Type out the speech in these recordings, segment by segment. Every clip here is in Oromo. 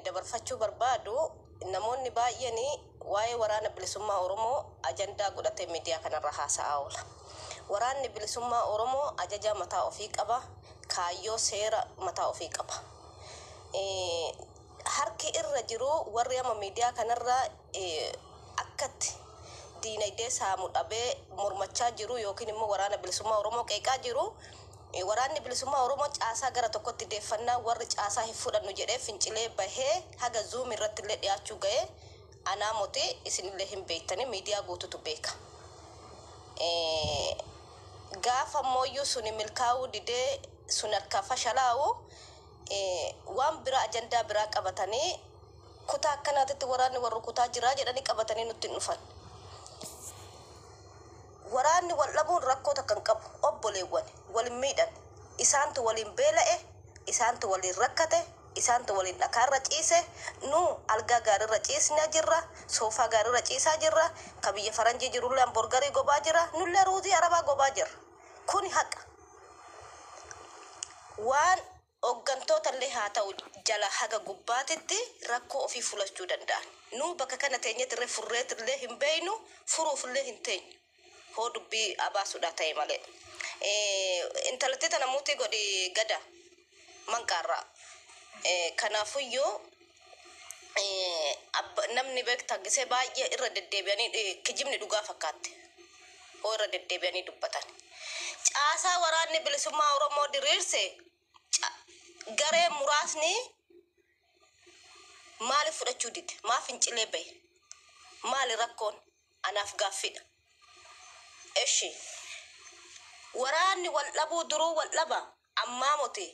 dabarfachuu barbaadu namoonni baay'een waa'ee waraana bilisummaa Oromoo ajandaa godhatee miidiyaa kanarra haasa'aa oola. Waraanni bilisummaa Oromoo ajaja mataa ofii qaba, kaayyoo seera mataa ofii qaba. Harki irra jiru warri amma miidiyaa kanarra akkatti diinagdee saamuu dhabee mormachaa jiru yookiin immoo waraana bilisummaa Oromoo qeeqaa jiru. Waraanni bilisummaa Oromoo caasaa gara tokkotti deeffannaa warri caasaa hin fudhannu jedhee fincilee bahee haga Zoom irratti illee dhiyaachuu ga'ee anaa mootii isinillee hin beektanii miidiyaa guututu beeka. Gaafa mooyyuu suni milkaa'uu didee sun harkaa fashalaa'u waan biraa ajandaa biraa qabatanii kutaa akkanaatitti waraanni warra kutaa jiraa jedhanii qabatanii nutti hin dhufan. Waraanni wal dhabuun rakkoo takkan qabu obboleewwan waliin miidhan isaantu waliin beela'e isaantu waliin rakkate isaantu waliin dhakaarra ciise nu algaa gaarirra ciisnaa jirra soofaa gaarirra ciisaa jirra ka biyya faranjii jirullee hamburgarii gobaa jira nullee ruuzii arabaa gobaa jirra kuni haqa waan hoggantootallee haa ta'u jala haga gubbaatitti rakkoo ofii fulachuu danda'an nu bakka kana teenyetirree furreetirlee hin beeynu furuufillee hin teenyu ho dubbii abaasuudha ta'e malee intalatti tana muutii godhi gada manqaarraa kanaafuyyuu namni beektaa gisee baay'ee irra deddeebi'anii kijibni dhugaa fakkaatti hoo irra deddeebi'anii dubbatan caasaa waraanni bilisummaa Oromoo diriirse garee muraasni maali fudhachuu dide maaf fincilee bahe maali rakkoon anaaf gaaffidha. Eshi waraanni wal dhabuu duruu wal dhaba ammaa moti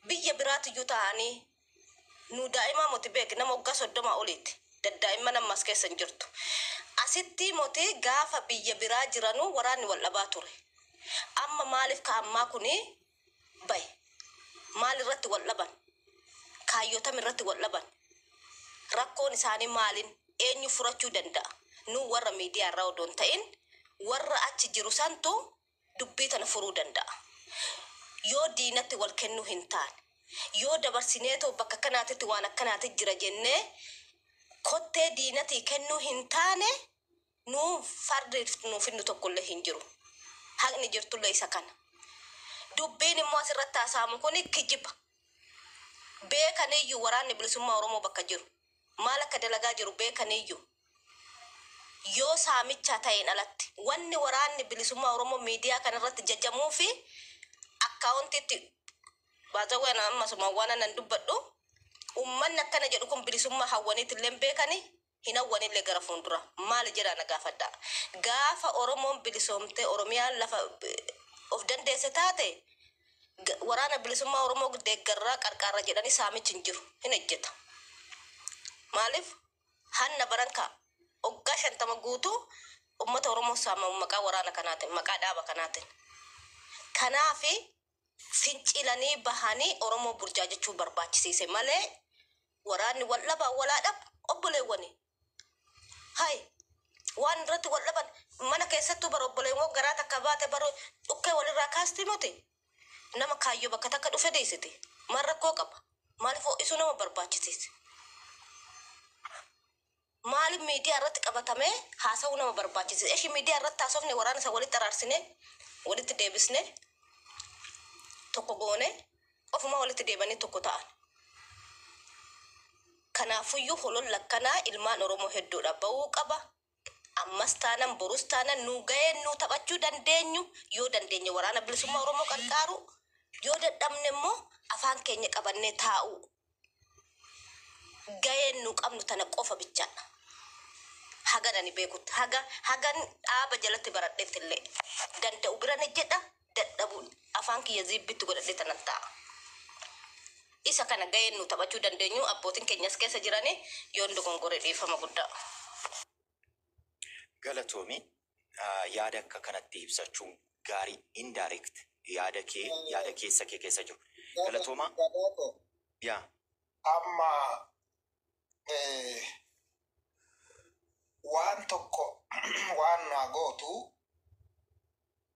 biyya biraatiyyuu ta'anii nu daa'imaa moti beek nama waggaa 30 olitti daa'imman ammas keessa hin jirtu asitti moti gaafa biyya biraa jiranuu waraanni wal dhabaa ture amma maaliif ka ammaa kuni bahe maal irratti wal dhaban kaayyotam irratti wal dhaban rakkoon isaanii maaliin eenyu furachuu danda'a nu warra miidiyaa irraa odoon ta'in warra achi jiru santu dubbii tana furuu danda'a yoo diinatti wal kennuu hin taane yoo dabarsineetoo bakka kanaatitti waan akkanaatti jira jennee kottee diinatti kennuu hin taane nu fardeef nuuf inni tokkollee hin jiru haqni jirtullee isa kana dubbiin immoo asirratti haasa'amu kun kijiba beekaniyyuu waraanni bilisummaa Oromoo bakka jiru maal akka dalagaa jiru beekaniyyuu yoo saamicha ta'een alatti wanni waraanni bilisummaa Oromoo miidiyaa kanarratti jajjamuu fi akkaawuntiitti baazawwan amma suma waan nan dubbadhu ummanni akkana jedhu kun bilisummaa hawwaniitillee beekani hin hawwanillee gara fuuldura maal jedha na gaafadha gaafa Oromoon bilisoomte Oromiyaan lafa of dandeesse taate waraana bilisummaa Oromoo deeggarraa qarqaarra jedhanii saamichi hin jiru hin ejjeta maaliif hanna baranka oggaa 50 guutuu ummata Oromoo saamamu maqaa waraana kanaatiin maqaa dhaaba kanaatiin kanaafi fincilanii bahanii Oromoo burjaajechuu barbaachisiise malee waraanni wal dhaba walaa dhab obboleewwani hay waan irratti wal dhaban mana keessattuu bar obboleewwan garaa takka baate bar dhukkee walirraa kaasti mote nama kaayyoo bakka takka dhufe deessite maal rakkoo qaba maaliif isu nama barbaachisiise maali miidiyaa irratti qabatame haasa'uu nama barbaachisa eshi miidiyaa irratti haasofne waraana isa walitti araarsine walitti deebisne tokko goone ofuma walitti deebanii tokko ta'an kanaafuyyuu holol lakkanaa ilmaan Oromoo hedduudha ba'uu qaba ammas taanan borus taanan nu ga'een nu taphachuu dandeenyu yoo dandeenye waraana bilisummaa Oromoo qarqaaru yoo dadhabne immoo afaan keenya qabannee taa'u ga'een nu qabnu tana qofa bichaadha haganani beekut hagan dhaaba jalatti baradheettillee danda'u birane jedha dadhabuun afaan kiyya zibbitti godhadhe tanan ta'a isa kana ga'een nu taphachuu dandeenyu abbootiin keenyas keessa jiranii yoo ndogongore dhiifama guddaa Galatoomi yaada akka kanatti ibsachuun gaarii indirect yaada keessa keessa jiru galatooma yaa amma waan tokko waan na gootu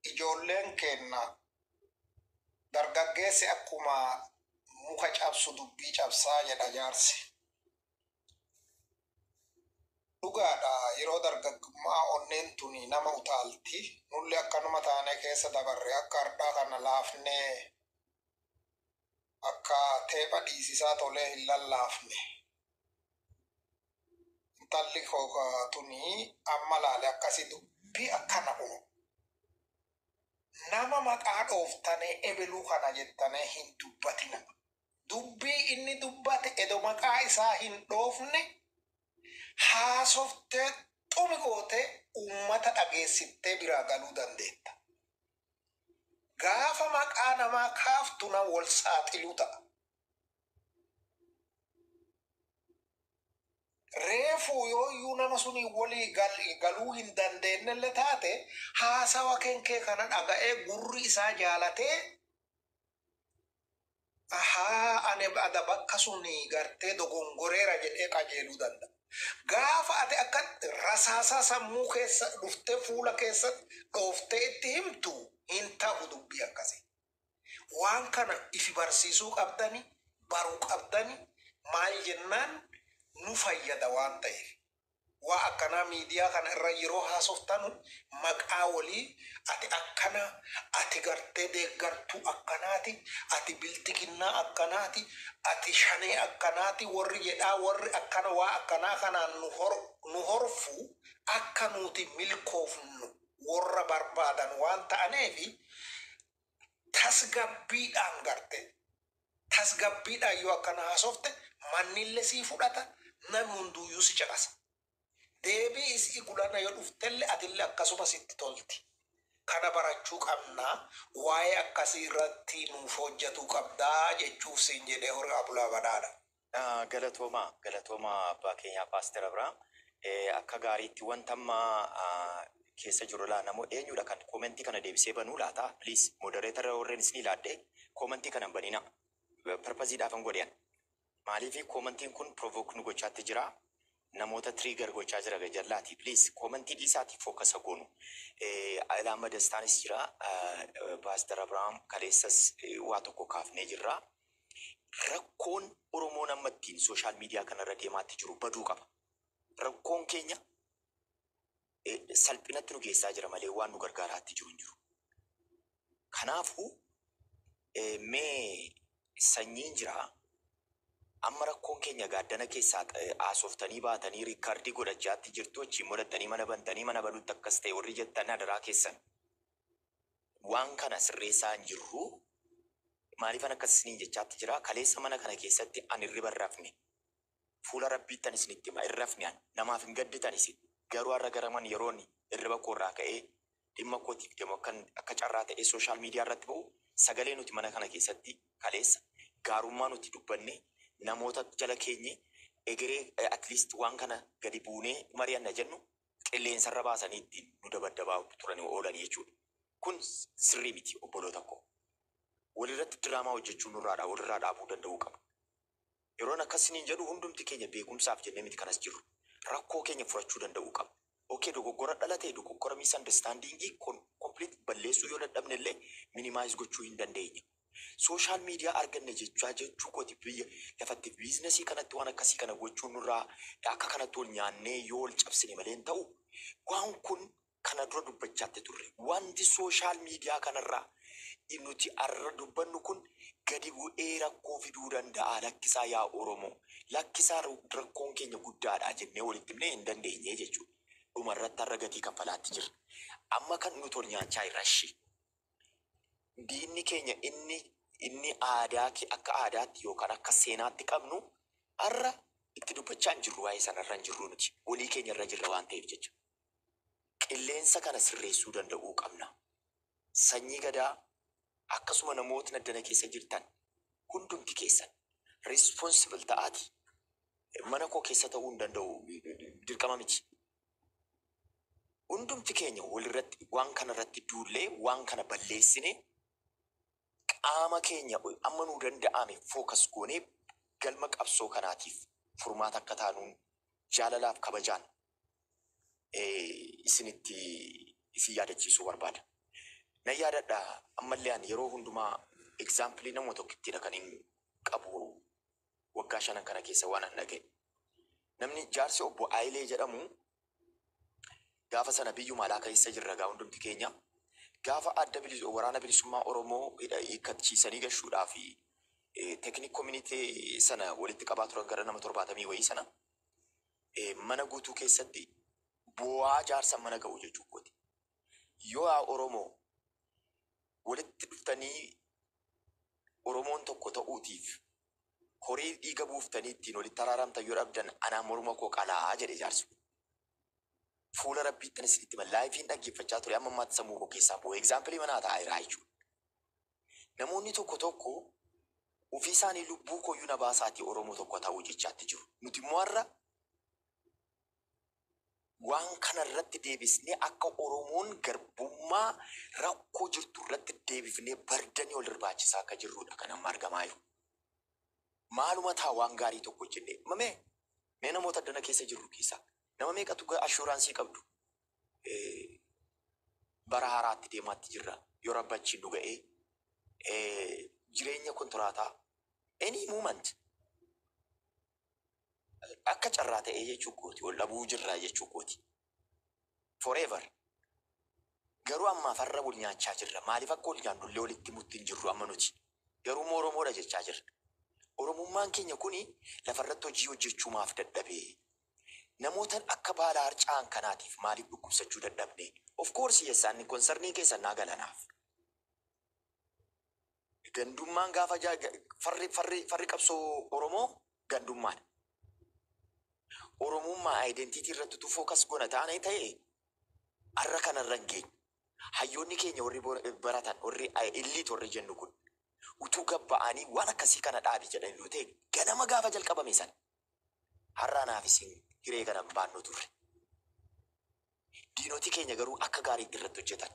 ijoolleen kenna dargaggeessi akkuma muka cabsu dubbii cabsaa jedha jaarsi dhugaadha yeroo dargaggummaa onneen tuni nama utaalti nulli akkanuma taane keessa dabarre akka har'aa kana laafnee akka teepha dhiisisaa tolee hin lallaafne intalli tuni amma laale akkasi dubbii akkana unu nama maqaa dhooftane ebeluu kana jettane hin dubbatina dubbii inni dubbate edo maqaa isaa hin dhoofne haasoftee xumi goote ummata dhageessittee biraa galuu dandeetta. Gaafa maqaa namaa kaaftu na wal saaxiluu ta'a. Reefuu yoo iyyuu nama suni walii galuu hin dandeenyelle taate haasawa kenkee kana dhaga'ee gurri isaa jaalatee ane ada bakka suni gartee dogongoreera jedhee qajeeluu danda'a. Gaafa ate akka rasaasaa sammuu keessa dhuftee fuula keessa dhooftee itti himtu hin ta'u dubbii akkasii. Waan kana ifi barsiisuu qabdani baruu qabdani maal jennaan nu fayyada waan ta'eef. Waa akkanaa miidiyaa kana irra yeroo haasoftanu maqaa walii ati akkana ati gartee deeggartuu akkanaati ati biltiginnaa akkanaati ati shanee akkanaati warri jedhaa warri akkana waa akkanaa kanaan nu horfu akka nuti milkoofnu warra barbaadan waan ta'aneefi tasgabbiidhaan garte tasgabbiidhaan yoo akkana haasofte mannillee sii fudhata namni hunduuyyuu si caqasa. Deebii isii gulana yoo dhuftelle atille akkasuma sitti tolti. Kana barachuu qabnaa waa'ee akkasii irratti nuuf hojjetuu qabdaa jechuuf siin jedhee horaa bulaa badhaadha. Galatooma abbaa keenyaa Paaster Abrahaam akka gaariitti wanta amma keessa jiru laa namoo eenyudha kan koomentii kana deebisee banuu laata please moderator warreen isin ilaadde koomentii kana banina purpose dhaafan godhan maaliif koomentiin kun provoke nu gochaatti jira. Namoota trigger gochaa jira gajallaati please commentii dhiisaati focus goonu alaama dastaanis jira Paaster Abrahaam kaleessas waa tokko kaafnee jirra rakkoon Oromoon ammattiin social media kanarra deemaatti jiru baduu qaba rakkoon keenya salphinatti nu geessaa jira malee waan nu gargaaraatti jiru hin jiru kanaafuu mee sanyiin jira amma rakkoon keenya gaaddana keessaa aasoftanii baatanii riikaardii godhachaatti jirtu achiin modhattanii mana bantanii mana banuutti akkas ta'e warri jettan adaraa keessan waan kana sirreessaa hin jirru maaliifan akkas isiniin jechaatti jira kaleessa mana kana keessatti an irriba hin rafne fuula rabbiittan isinitti hima hin rafne namaaf hin gadditan isin garuu har'a garaman yeroon irriba koorraa ka'ee dhimma kootiif deemu akka carraa ta'ee sooshaal miidiyaa irratti ba'u sagalee nuti mana kana keessatti kaleessa gaarummaa nuti dubbanne namoota jala keenye egeree at least waan kana gadi buunee mari'anna jennu qilleensarra baasanii ittiin nu dabaddabaa turanii oolan jechuudha. Kun sirrii miti obboloota koo. Walirratti diraamaa hojjechuun walirraa dhaabuu danda'uu qaba. Yeroon akkasiniin jedhu hundumti keenya beekumsaaf jennee miti kanas jirru. Rakkoo keenya furachuu danda'uu qaba. Okay, dogoggora dhalatee dogoggora misunderstandingii complete balleessuu yoo dadhabne illee minimize gochuu hin dandeenye. Social media arganne jechuu kooti biyya lafatti biizinasii kanatti waan akkasii kana gochuun nurraa akka kanatti ol nyaannee yoo ol cabsine malee hin ta'u waan kun kana dura dubbachaatti turre wanti social media kanarraa nuti arra dubbannu kun gadi bu'ee rakkoo fiduu danda'a lakkisaa yaa Oromoo lakkisaa rakkoon keenya guddaadha jennee walitti himnee hin dandeenye jechuudha. Dhumarratti har'a gatii kaffalaatti jirra. Amma kan nuti ol nyaachaa irrashi. Diinni keenya inni aadaa akka aadaatti yookaan akka seenaatti qabnu har'a itti dubbachaa hin jirru waa'ee sanarra hin jirru nuti walii keenya irra jirra waan ta'eef jecha. Qilleensa kana sirreessuu danda'uu qabna. Sanyii gadaa akkasuma namoota addana keessa jirtan hundumti keessan responsible ta'aati. Mana koo keessa ta'uu hin danda'u dirqama miti. Hundumti keenya walirratti waan kana irratti duullee waan kana balleessine qaama keenya amma nuu danda'ame focus goonee galma qabsoo kanaatiif furmaata akka taanuun jaalalaaf kabajaan isinitti isin yaadachiisuu barbaada. Na yaadadha ammallee ani yeroo hundumaa example nama tokkittidha kan hin qabu waggaa shanan kana keessa waan an dhaga'e. Namni jaarsi obbo Ayilee jedhamu gaafa sana biyyuma alaa keessa jirra gaa hundumti keenya. Gaafa adda waraana bilisummaa Oromoo hiikkachiisanii gashuudhaa fi teknik community sana walitti qabaa turan gara nama 70 wayii sana mana guutuu keessatti bu'aa jaarsa mana ga'u jechuudha. Yoo Oromoo walitti dhuftanii Oromoon tokko ta'uutiif horii dhiiga buuftanii ittiin walitti araaramtan yoo dhabdan anaa morma koo qalaa jedhe jaarsi. Fuula rabbiitti isinitti laayifiin dhaggeeffachaa ture amma ammaatti sammuu koo keessaa bu'u egzaampilii manaa ta'aa jira jechuudha. Namoonni tokko tokko ofii isaanii lubbuu kooyyuu na baasaatii Oromoo tokko ta'uu jechaatti jiru. Nuti immoo har'a waan kana irratti deebisnee akka Oromoon garbummaa rakkoo jirtu irratti deebifnee bardanii ol barbaachisaa akka jirrudha kan amma argamaa jiru. Maaluma taa waan gaarii tokko jennee mee namoota addana keessa jirru keessaa nama meeqatu ashuraansii qabdu bara haaraatti deemaatti jirra yoo rabbachiin nu ga'ee jireenya kontiraataa any moment akka carraa ta'ee jechuu kooti ol dhabuu jirra jechuu kooti forever garuu ammaa farra wal nyaachaa jirra maaliif akka wal nyaannullee walitti muttiin jirru amma nuti garuu Oromoodha jechaa jirra. Oromummaan keenya kuni lafarratti hojii hojjechuu maaf dadhabee namoota akka baala harcaan kanaatiif maaliif dhukkubsachuu dadhabne of course yesaan konsarnii keessan naa galanaaf gandummaan gaafa farri qabsoo Oromoo gandummaadha. Oromummaa identity irratti tu focus gona taanee ta'e har'a kanarra hin geenye. Hayyoonni keenya warri baratan warri illiit warri jennu kun utuu gabba'anii waan akkasii kana dhaabi jedhan yoo ta'e ganama gaafa jalqabame san har'aa naaf isin hiree kana baannoo turre. Diinoti keenya garuu akka gaariitti irratti hojjetan.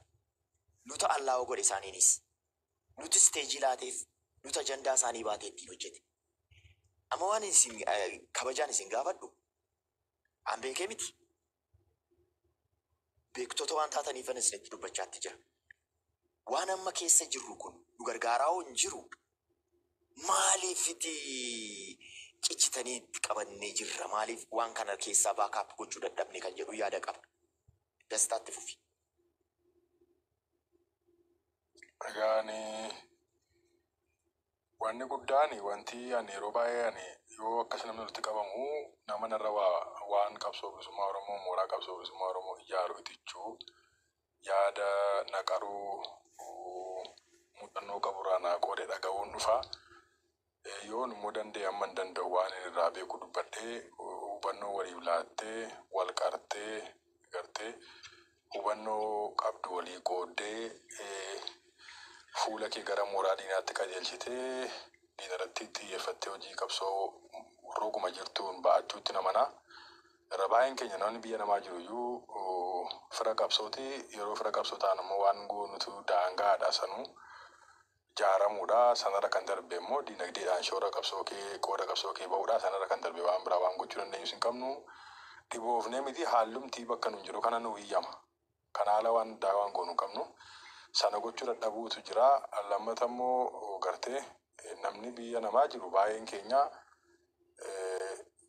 Nuta Allaahoo godhe isaaniinis. Nuti isteejii laateef nuti ajandaa isaanii baatee ittiin hojjete. Amma waan isin kabajaan isin gaafadhu an beekee miti. Beektota waan taataniifan isinitti dubbachaatti jira. Waan amma keessa jirru kun nu gargaaraa hin jiru. Maaliifiti cichitanii qabannee jirra? Maaliif waan kana keessaa baakaap gochuu dadhabne kan jedhu yaada qaba. Dastaatti fufi. Egaani wanni guddaan wanti ani yeroo baay'ee ani yoo akkas namni walitti qabamu nama narra waan qabsoo bilisummaa Oromoo mooraa qabsoo bilisummaa Oromoo ijaaru itichuu yaada naqaruu muuxannoo qaburraa naa qoodee dhaga'uun dhufa. Yoon immoo danda'e amma hin danda'u waan irraa beeku dubbadhee hubannoo waliif laattee wal qartee gartee hubannoo qabdu walii qooddee fuula kee gara mooraa diinaatti qajeelchitee diinarratti xiyyeeffattee hojii qabsoo roguma jirtuun ba'achuutti namanaa. Irra baay'een keenya namni biyya namaa jiru iyyuu fira qabsooti yeroo fira qabsoo ta'an immoo waan goonutu daangaadha sanuu jaaramuudha. Sanarra kan darbe immoo diinagdeedhaan shoora qabsoo kee qooda qabsoo kee ba'uudha. Sanarra kan darbe waan biraa waan gochuu dandeenyu hin qabnu. Dhiboofnee miti haalumtii bakka nu jiru kana nu hiyyama. Kana haala waan addaa waan goonu qabnu. Sana gochuu dadhabuutu jira. Lammata immoo gartee namni biyya namaa jiru baay'een keenya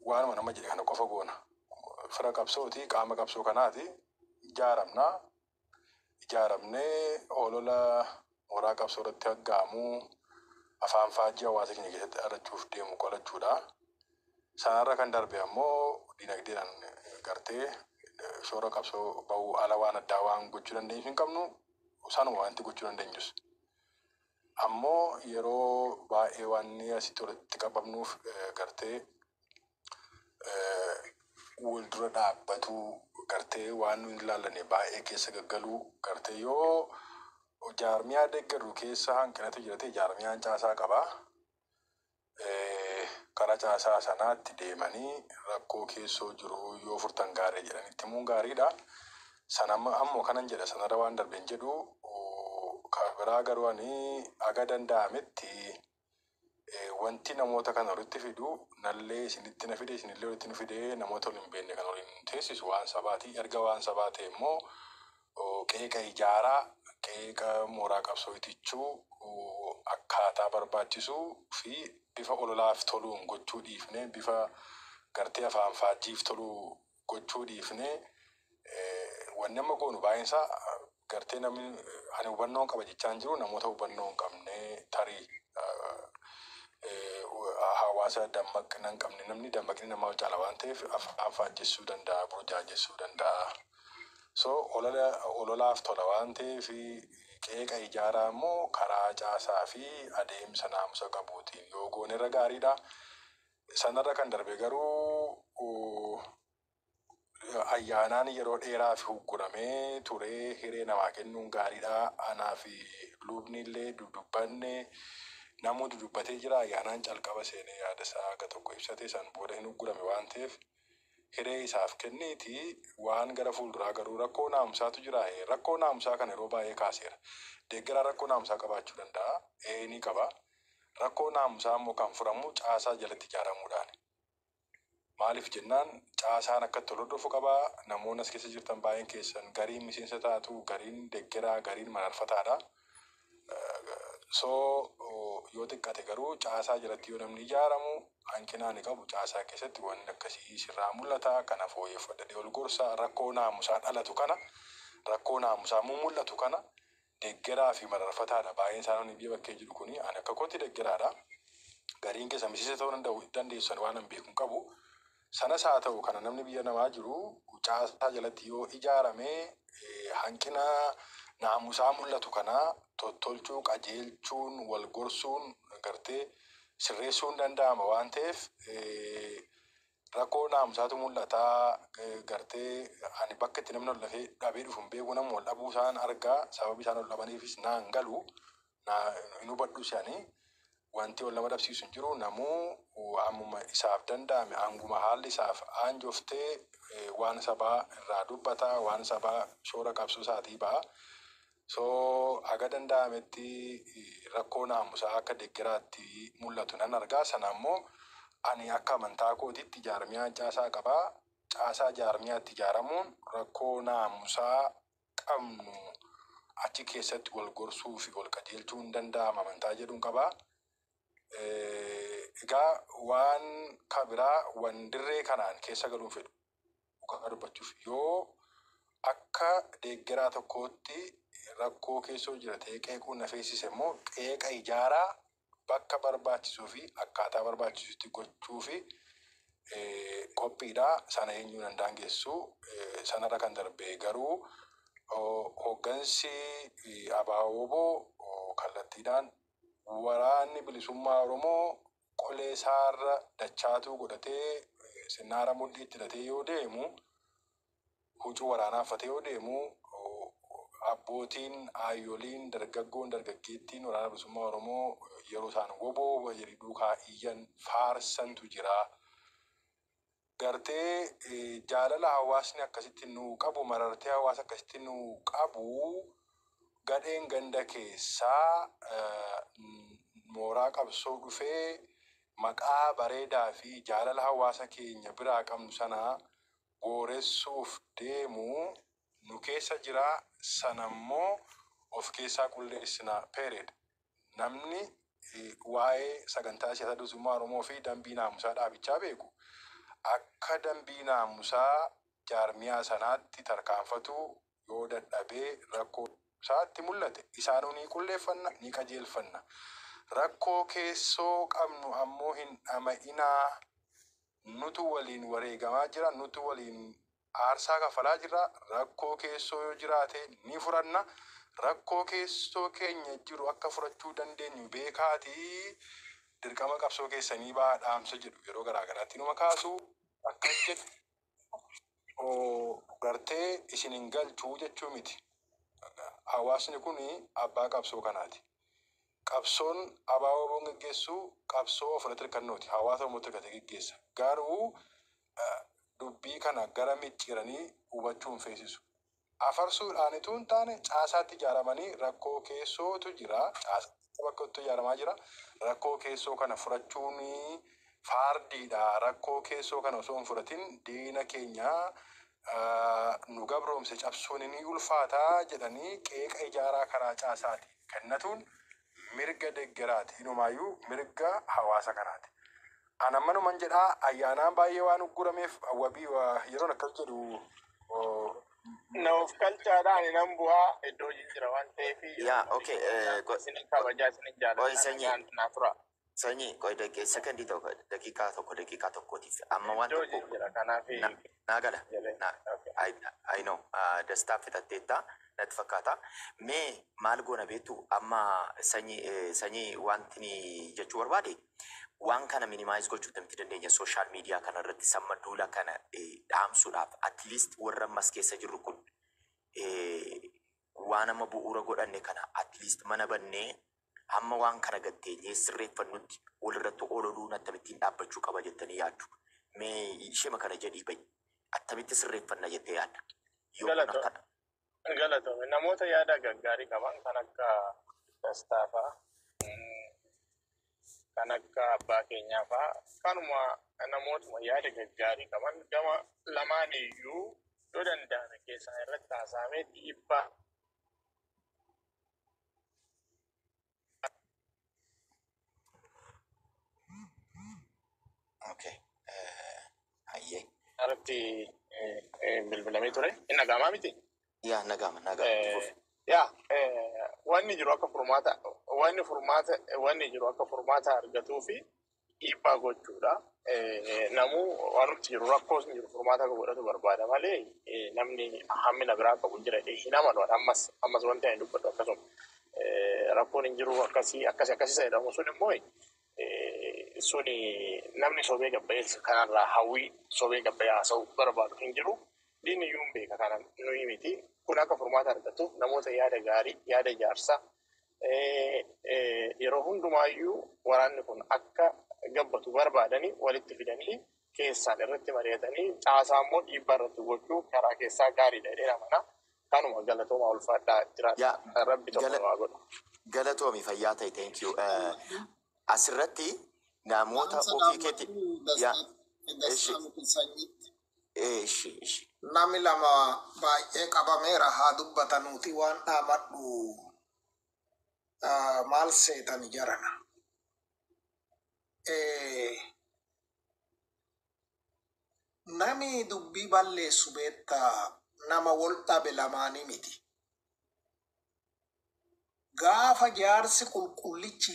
waanuma nama jedhe kana qofa goona. Fira qabsooti qaama qabsoo kanaati ijaaramnaa. Ijaaramnee olola mooraa qabsoo irratti haggaamuu afaan faajjii hawaasa keenya keessatti arachuuf deemu qolachuudha. Sanarra kan darbe ammoo diinagdeedhaan gartee shoora qabsoo ba'uu ala waan addaa waan gochuu dandeenyu hin qabnu. Sanuma wanti gochuu dandeenyus. Ammoo yeroo baay'ee waan asitti walitti qabamnuuf gartee wal dura dhaabbatu gartee waan nu hin ilaallanne baay'ee keessa gaggaluu gartee yoo jaarmiyaa deeggaru keessa hanqinatu jirate jaarmiyaan caasaa qabaa. Karaa caasaa sanaatti deemanii rakkoo keessoo jiru yoo furtan gaarii jedhanitti immoo gaariidha. Sana ammoo kanan jedha sanarra waan darbeen jedhu biraa garuu ani aga danda'ametti wanti namoota kana walitti fidu nallee isinitti na fide isinillee walitti nu fide namoota waliin beekne kan waliin teessisu waan sabaati. Erga waan sabaa ta'e immoo qeeqa ijaaraa qeeqa mooraa qabsoo itichuu akkaataa barbaachisuu fi bifa ololaaf toluun gochuu dhiifne bifa gartee afaan faajjiif tolu gochuu dhiifnee wanni amma goonu baay'insaa gartee namni ani hubannoo qaba jechaan jiru namoota hubannoo hin qabne tarii hawaasa dammaqina hin qabne namni dammaqni namaa caala waan ta'eef afaan faajjessuu danda'a burjaajessuu danda'a. So ololaaf tola waan ta'eef qeeqa ijaaraa immoo karaa caasaa fi adeemsa naamusa qabuutiin yoo goone irra gaariidha. Sanarra kan darbe garuu ayyaanaan yeroo dheeraa fi hugguramee turee hiree namaa kennuun gaariidha. Anaa fi lubni illee dudubbanne namuu dudubbatee jira. Ayyaanaan calqaba seenee yaada isaa akka tokko ibsate san booda hin huggurame waan ta'eef hiree isaaf kenniiti. Waan gara fuulduraa garuu rakkoo naamusaatu jira. Rakkoo naamusaa kana yeroo baay'ee kaaseera. Deeggaraa rakkoo naamusaa qabaachuu danda'a. Ni qaba. Rakkoo naamusaa immoo kan furamu caasaa jalatti ijaaramuudhaan. Maaliif jennaan caasaan akka toloodofu qaba. Namoonni as keessa jirtan baay'een keessan gariin miseensa taatu, gariin deeggaraa, gariin mararfataadha. So yoo xiqqate garuu caasaa jalatti yoo namni ijaaramu hanqinaa ni qabu. Caasaa keessatti wanni akkasii sirraa mul'ata. Kana fooyyeffadhee ol gorsa. Rakkoo naamusaa dhalatu kana, rakkoo naamusaa mul'atu kana deeggaraa fi mararfataadha. Baay'een isaanii biyya bakkee jiru kuni ani akka kootti deeggaraadha. Gariin keessa miseensa ta'uu dandeessan waan hin beekne qabu. Sanas haa ta'u kana namni biyya namaa jiru caasaa jalatti yoo ijaarame hanqina naamusaa mul'atu kana tottolchuu, qajeelchuun, wal gorsuun gartee sirreessuun danda'ama waan ta'eef rakkoo naamusaatu mul'ataa gartee ani bakka itti namni ol lafee dhabee dhufu hin beeku namni ol dhabuu isaan argaa sababii isaan ol dhabaniifis naan galu hin hubadhu isaanii wanti ol nama dhabsiisu hin jiru namuu ammuma isaaf danda'ame hanguma haalli isaaf aanjoftee waan sabaa irraa dubbata waan sabaa shoora qabsoo isaatii ba'a. So aga danda'ametti rakkoo naamusaa akka deeggaraatti mul'atu nan argaa. Sana immoo ani akka amantaa kootiitti jaarmiyaan caasaa qabaa. Caasaa jaarmiyaatti ijaaramuun rakkoo naamusaa qabnu achi keessatti wal gorsuu fi wal qajeelchuu hin danda'ama amantaa jedhuun qabaa. Egaa waan kabiraa wandirree kanaan keessa galuun fedhu dhugaa dubbachuuf yoo akka deeggaraa tokkootti rakkoo keessoo jira ta'ee qeequun na feesise immoo qeeqa ijaaraa bakka barbaachisuu fi akkaataa barbaachisutti gochuu fi qophiidha. Sana eenyuu nan daangessu. Sanarra kan darbe garuu hooggansi ABO kallattiidhaan waraanni bilisummaa Oromoo qolee isaarra dachaatuu godhatee sinnaara mudhiitti hidhatee yoo deemu huccuu waraanaa uffatee yoo deemu abbootiin aayoliin dargaggoon dargaggeettiin waraana bilisummaa Oromoo yeroo isaan woboo wayii duukaa iyyan faarsantu jira. Gartee jaalala hawaasni akkasitti nuu qabu marartee hawaasa akkasitti nuu qabu gadheen ganda keessaa mooraa qabsoo dhufee maqaa bareedaa fi jaalala hawaasa keenya biraa qabnu sanaa gooressuuf deemu nu keessa jira. Sanammoo of keessaa qulleessina period. Namni waa'ee sagantaa siyaasaa bilisummaa Oromoo fi dambii naamusaa dhaabichaa beeku akka dambii naamusaa jaarmiyaa sanaatti tarkaanfatu yoo dadhabee rakkoo isaatti mul'ate isaanuu ni qulleeffanna ni qajeelfanna. Rakkoo keessoo qabnu ammoo hin dhama'inaa. Nutu waliin wareegamaa jira, nutu waliin aarsaa kafalaa jira. Rakkoo keessoo yoo jiraate ni furanna. Rakkoo keessoo keenya jiru akka furachuu dandeenyu beekaatii dirqama qabsoo keessanii ba'aa dhaamsa jedhu yeroo garaagaraatti numa kaasu akka jedhu gartee isin hin galchuu jechuu miti. Hawaasni kun abbaa qabsoo kanaati. Qabsoon ABO geggeessu qabsoo ofirratti hirkannooti. Hawaasa Oromoo hirkatee geggeessa. Garuu dubbii kana gara micciiranii hubachuun feesisu. Afarsuudhaan utuu hin taane caasaatti ijaaramanii rakkoo keessootu jira. Caasaa bakkatti ijaaramaa jira. Rakkoo keessoo kana furachuun fardiidha. Rakkoo keessoo kana osoo hin furatin diina keenya nu gabroomse cabsuun ni ulfaataa jedhanii qeeqa ijaaraa karaa caasaati kennatuun mirga deeggaraati. Inumaayyuu mirga hawaasa kanaati. Ana manuma jedhaa ayyaanaan baay'ee waan uggurameef awwabii yeroon akkas jedhu Naaf kalchaadhaan nan bu'aa iddoo jijjiira waan ta'eef okay. Isinin kabajaa isinin jaalladha naa tura. Sanyi, koi second dakika tokkotiif amma waan Iddoo tokko jijjiira kanaaf naagala. I know. The staff fixattetta natti fakkaata. Mee maal goona beektu amma sanyi wanti jechuu barbaade waan kana minimize gochuu dandeenya social media kana irratti samma duula kana dhaamsuudhaaf at least warra mas keessa jirru kun waan amma bu'uura godhanne kana at least mana bannee amma waan kana gatteenyee sirreeffannutti walirratti oololuu akkamittiin dhaabbachuu qaba jettanii yaaddu. Mee ishema kana jedhii bayi akkamitti sirreeffanna jettee yaadda? Galatoomi namoota yaada gaggaarii qaban kan akka Dastaafaa kan akka abbaa keenyaa fa'aa kanuma namootuma yaada gaggaarii qaban gama lamaan iyyuu yoo danda'ame keessan irratti haasa'amee dhiibbaa Okay. Hayyee. irratti bilbilamee ture. Inni nagaamaa miti? Yaa nagaama. Wanni jiru akka furmaata argatuu fi dhiibbaa gochuudha. Namuu waanti jiru rakkoo jiru furmaata akka godhatu barbaada malee namni hammina biraa qabu jira hin amanu ammas wanti ani dubbadhu akkasuma rakkoon hin jiru akkasii jedhamu sun immoo suni namni sobee gabbaa'ee kanarraa hawwii sobee gabbaa'ee haasa'u barbaadu hin jiru. Diinni iyyuu hin beeka kana nuyi miti. Kun akka furmaata argatuuf namoota yaada gaarii, yaada ijaarsaa yeroo hundumaayyuu waraanni kun akka gabbatu barbaadanii walitti fidanii keessaan irratti mari'atanii caasaa immoo dhiibbaa irratti gochuu karaa keessaa gaariidha jedhee amana. Kanuma galatooma ulfaadhaa jiraata. Rabbi tokko waa godhu. Galatoomi fayyaa ta'e thank you. Asirratti namoota ofii keetti Nami lama baay'ee qabameera haa dubbatanuuti waan dhaamadhu maal seetani jarana. Nami dubbii balleessu beektaa nama wal dhabe lamaanii miti. Gaafa jaarsi qulqullichi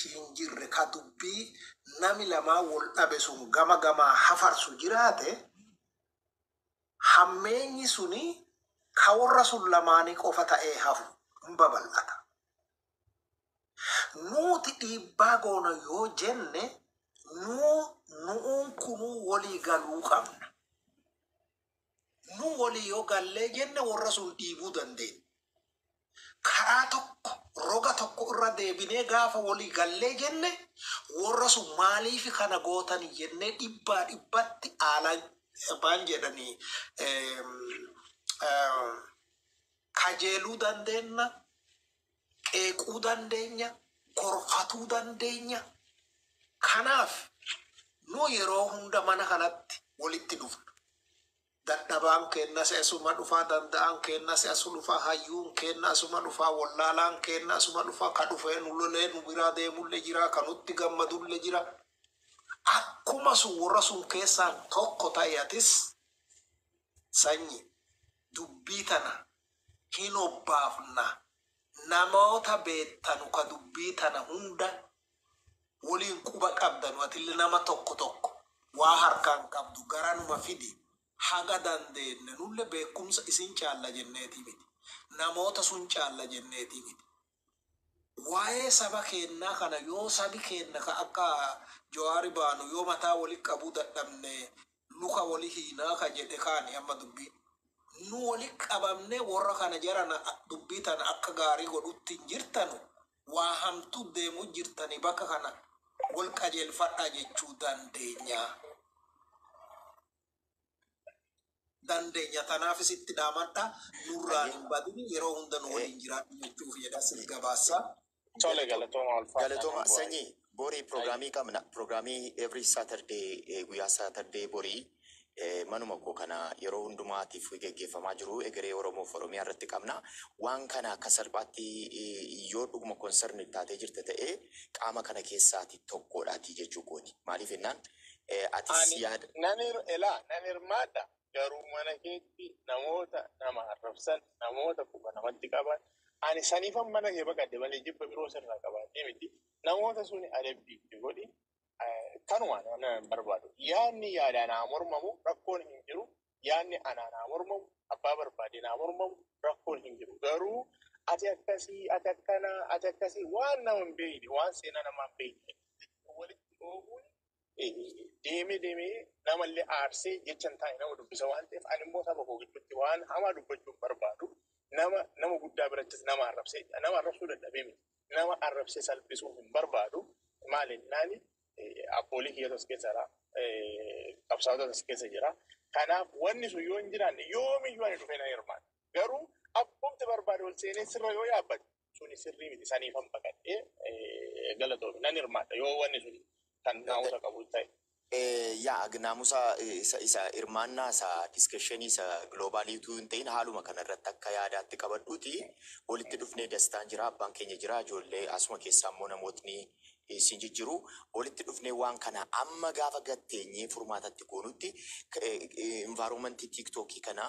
hin jirre ka dubbii nami lamaa wal dhabe sun gama gamaa hafarsu jiraate hammeenyi suni ka warra sun lamaanii qofa ta'ee hafu hin babal'ata. Nuti dhiibbaa goona yoo jenne nuun kunuu walii galuu qabna. Nu walii yoo gallee jenne warra sun dhiibuu dandeenya. Karaa tokko roga tokko irra deebinee gaafa walii gallee jenne warra sun maaliif kana gootanii jennee dhibbatti haalaan baan jedhanii kajeeluu dandeenya, qeequu dandeenya, gorfatuu dandeenya. Kanaaf nu yeroo hunda mana kanatti walitti dhufna. Dadhabaan kenna asuma dhufaa, danda'aan kenna asu dhufaa, hayyuun kenna asuma dhufaa, wallaalaan kenna asuma dhufaa, ka dhufee nu lolee nu biraa deemullee jira, ka nutti gammadullee jira. Akkuma sun warra sun keessaan tokko ta'eetis sanyi dubbii tana hin obbaafna. Namoota beektanu ka dubbii tana hunda waliin quba qabdanu atillee nama tokko waa harkaan qabdu garanuma fidi. Haga dandeenne nulle beekumsa isin caalla jenneeti miti. Namoota sun caalla jenneeti miti. Waa'ee saba keenyaa kana yoo sabi keenya ka akka Jawaari baanu yoo mataa wali qabuu dadhabne luka wali hiinaa ka jedhe kaani amma dubbii. Nu wali qabamne warra kana jarana dubbii tana akka gaarii godhutti hin jirtanu waa hamtu deemu jirtani bakka kana wal qajeelfadhaa jechuu dandeenya. Tanaafis itti dhaamadha nurraan hin badini yeroo hunda nu waliin jiraatu jechuuf jedha sin gabaasa. Tole Galatooma sanyi borii programii qabna. Programii every Saturday guyyaa Saturday borii manuma koo kana yeroo hundumaatiif geggeeffamaa jiru egeree Oromoof Oromiyaa irratti qabna. Waan kana akka salphaatti yoo dhuguma konsarni taatee jirte ta'ee qaama kana keessaati tokkodhaati jechuu kooti. Maaliif jennaan atis yaada nan hirmaadha. Garuu mana keetti namoota nama arrabsan namoota quba namatti qaban ani saniifan mana kee baqadde malee jibba biroo sirraa qabaatee miti namoota suni adabbiitti godhi kanuma nan barbaadu. Yaanni yaadaan haa mormamu rakkoon hin jiru. Yaanni anaan haa mormamu abbaa barbaade haa mormamu rakkoon hin jiru. Garuu ati akkasii ati akkanaa ati akkasii waan nama hin beekne waan seenaa namaa hin beekne walitti ooguun deemee namallee aarsee jechan taa'e nama dubbisa waan ta'eef ani immoo saba koo gidduutti waan hamaa dubbachuun barbaadu nama guddaa birattis nama arrabsuu dadhabee miti nama arrabsee salphisuu hin barbaadu maaliin naani abboolii kiyyatas keessa jira qabsaa'otas keessa jira kanaaf wanni sun yoo hin jiraanne yoomiyyuu ani dhufee na hirmaata garuu abbumti barbaade ol seenee sirra yoo yaabbate suni sirrii miti saniifan baqadhee galatoomi nan hirmaata yoo wanni sun kan naamusa qabu ta'e. Yaa naamusa isa hirmaannaa isa diskeshinii isa gloobaaliituu hin ta'in haaluma kanarratti akka yaadaatti qabadhuuti walitti dhufnee dastaan jira abbaan keenya jira ijoollee asuma keessaa immoo namootni isin jijjiiru walitti dhufnee waan kana amma gaafa gatteenyee furmaatatti goonutti envaayiromentii tiiktookii kana